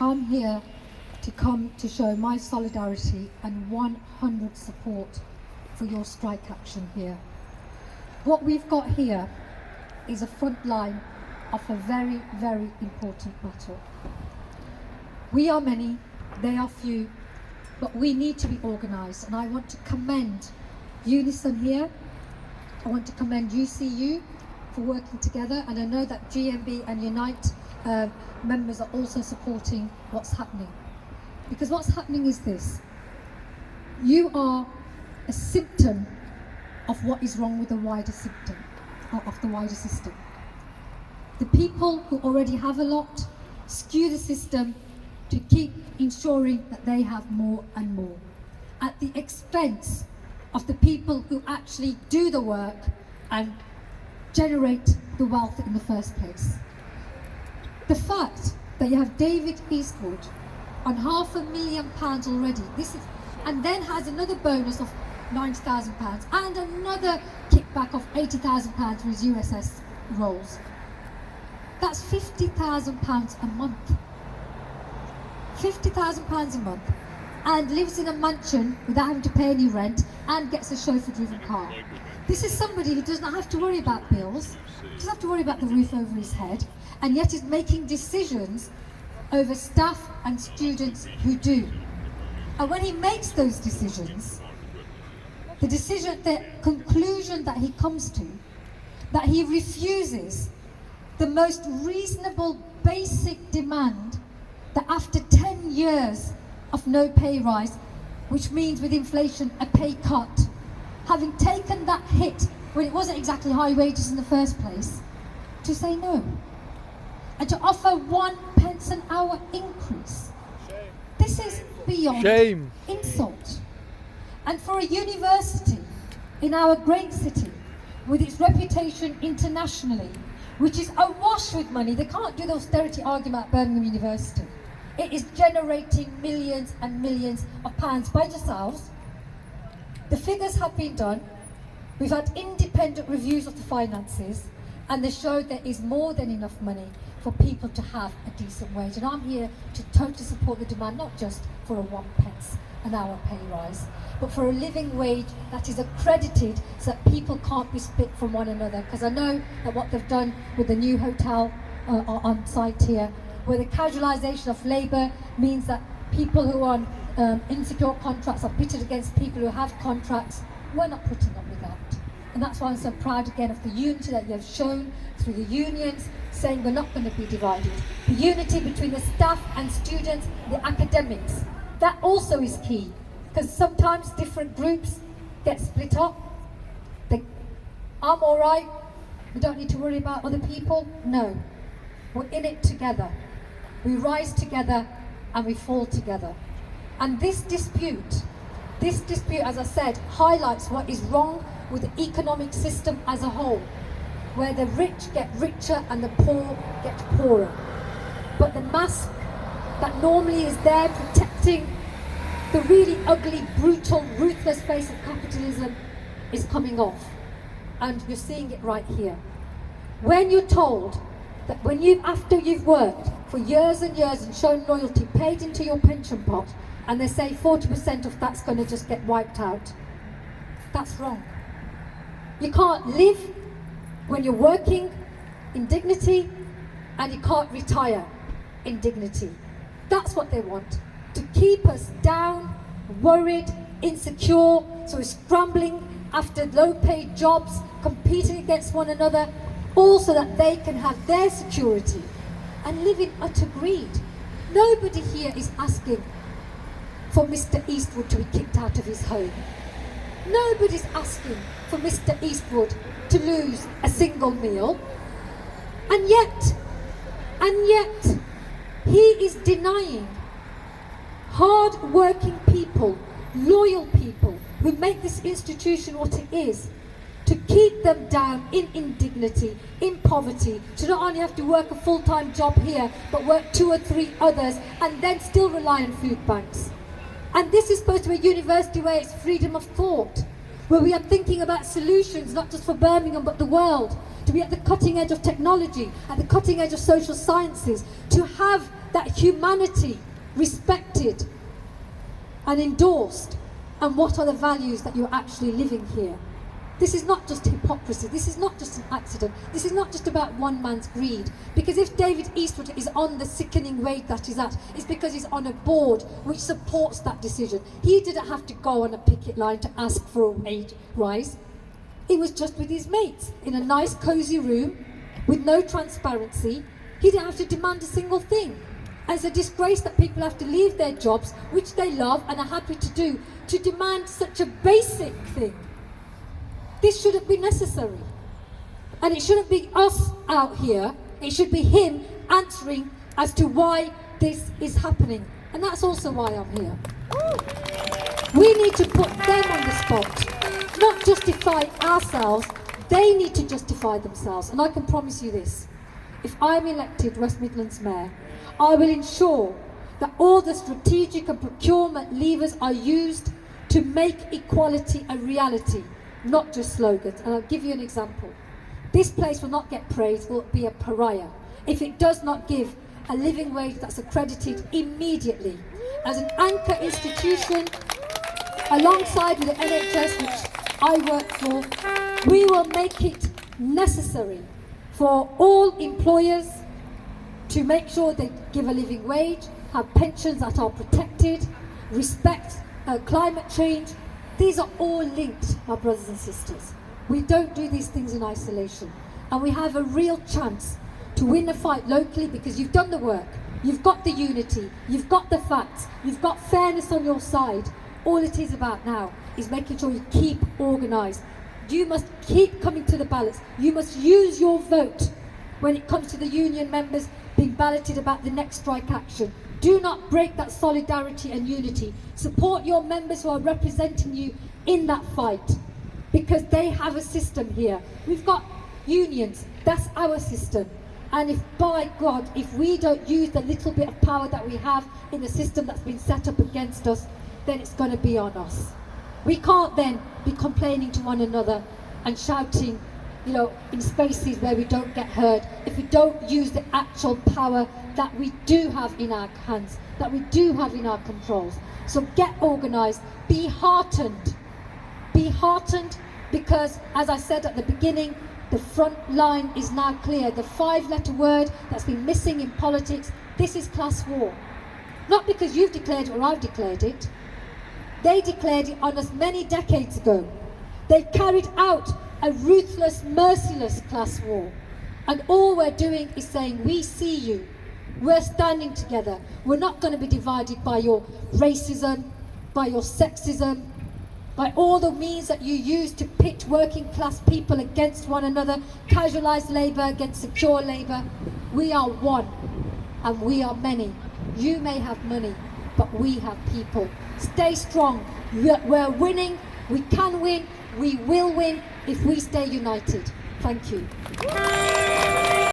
I'm here to come to show my solidarity and 100 support for your strike action here. What we've got here is a front line of a very, very important battle. We are many, they are few, but we need to be organised, and I want to commend Unison here. I want to commend UCU for working together, and I know that GMB and Unite members are also supporting what's happening. Because what's happening is this: you are a symptom of what is wrong with the wider symptom, of the wider system. The people who already have a lot skew the system to keep ensuring that they have more and more, at the expense of the people who actually do the work and generate the wealth in the first place. The fact that you have David Eastwood on £500,000 already, and then has another bonus of £90,000 and another kickback of £80,000 for his USS roles. That's £50,000 a month. £50,000 a month, and lives in a mansion without having to pay any rent and gets a chauffeur-driven car. This is somebody who does not have to worry about bills, doesn't have to worry about the roof over his head, and yet is making decisions over staff and students who do. And when he makes those decisions, the conclusion that he comes to, that he refuses the most reasonable basic demand that after 10 years of no pay rise, which means with inflation a pay cut, having taken that hit when it wasn't exactly high wages in the first place, to say no. And to offer 1 pence an hour increase. This is beyond insult. And for a university in our great city, with its reputation internationally, which is awash with money, they can't do the austerity argument at Birmingham University. It is generating millions and millions of pounds by yourselves. The figures have been done. We've had independent reviews of the finances, and they show there is more than enough money for people to have a decent wage. And I'm here to totally support the demand, not just for a 1 pence an hour pay rise, but for a living wage that is accredited so that people can't be split from one another. Because I know that what they've done with the new hotel on site here, where the casualisation of labour means that people who are on insecure contracts are pitted against people who have contracts. We're not putting up with that. And that's why I'm so proud again of the unity that you have shown through the unions, saying we're not going to be divided. The unity between the staff and students, the academics, that also is key. Because sometimes different groups get split up. I'm all right, we don't need to worry about other people. No, we're in it together. We rise together and we fall together. And this dispute, as I said, highlights what is wrong with the economic system as a whole, where the rich get richer and the poor get poorer. But the mask that normally is there protecting the really ugly, brutal, ruthless face of capitalism is coming off. And you're seeing it right here. When you're told that after you've worked for years and years and shown loyalty, paid into your pension pot, and they say 40% of that's going to just get wiped out, that's wrong. You can't live when you're working in dignity, and you can't retire in dignity. That's what they want, to keep us down, worried, insecure, so we're scrambling after low-paid jobs, competing against one another, all so that they can have their security and live in utter greed. Nobody here is asking for Mr. Eastwood to be kicked out of his home. Nobody's asking for Mr. Eastwood to lose a single meal. And yet, he is denying hard-working people, loyal people, who make this institution what it is, to keep them down in indignity, in poverty, to not only have to work a full-time job here, but work 2 or 3 others, and then still rely on food banks. And this is supposed to be a university where it's freedom of thought, where we are thinking about solutions, not just for Birmingham, but the world, to be at the cutting edge of technology, at the cutting edge of social sciences, to have that humanity respected and endorsed, and what are the values that you're actually living here. This is not just hypocrisy, this is not just an accident, this is not just about one man's greed. Because if David Eastwood is on the sickening wage that he's at, it's because he's on a board which supports that decision. He didn't have to go on a picket line to ask for a wage rise. He was just with his mates in a nice cosy room with no transparency. He didn't have to demand a single thing. And it's a disgrace that people have to leave their jobs, which they love and are happy to do, to demand such a basic thing. This shouldn't be necessary. And it shouldn't be us out here, it should be him answering as to why this is happening. And that's also why I'm here. We need to put them on the spot, not justify ourselves. They need to justify themselves. And I can promise you this, if I'm elected West Midlands Mayor, I will ensure that all the strategic and procurement levers are used to make equality a reality, not just slogans. And I'll give you an example. This place will not get praised, will be a pariah, if it does not give a living wage that's accredited immediately. As an anchor institution, alongside with the NHS, which I work for, we will make it necessary for all employers to make sure they give a living wage, have pensions that are protected, respect climate change. These are all linked, my brothers and sisters. We don't do these things in isolation. And we have a real chance to win the fight locally, because you've done the work, you've got the unity, you've got the facts, you've got fairness on your side. All it is about now is making sure you keep organised. You must keep coming to the ballots. You must use your vote when it comes to the union members being balloted about the next strike action. Do not break that solidarity and unity. Support your members who are representing you in that fight, because they have a system here. We've got unions, that's our system. And if, by God, if we don't use the little bit of power that we have in the system that's been set up against us, then it's going to be on us. We can't then be complaining to one another and shouting, you know, in spaces where we don't get heard, if we don't use the actual power that we do have in our hands, that we do have in our controls. So get organised, be heartened, because, as I said at the beginning, the front line is now clear. The 5-letter word that's been missing in politics, this is class war. Not because you've declared it or I've declared it. They declared it on us many decades ago. They carried out a ruthless, merciless class war. And all we're doing is saying, we see you. We're standing together. We're not going to be divided by your racism, by your sexism, by all the means that you use to pit working class people against one another, casualised labour against secure labour. We are one, and we are many. You may have money, but we have people. Stay strong. We're winning. We can win. We will win if we stay united. Thank you.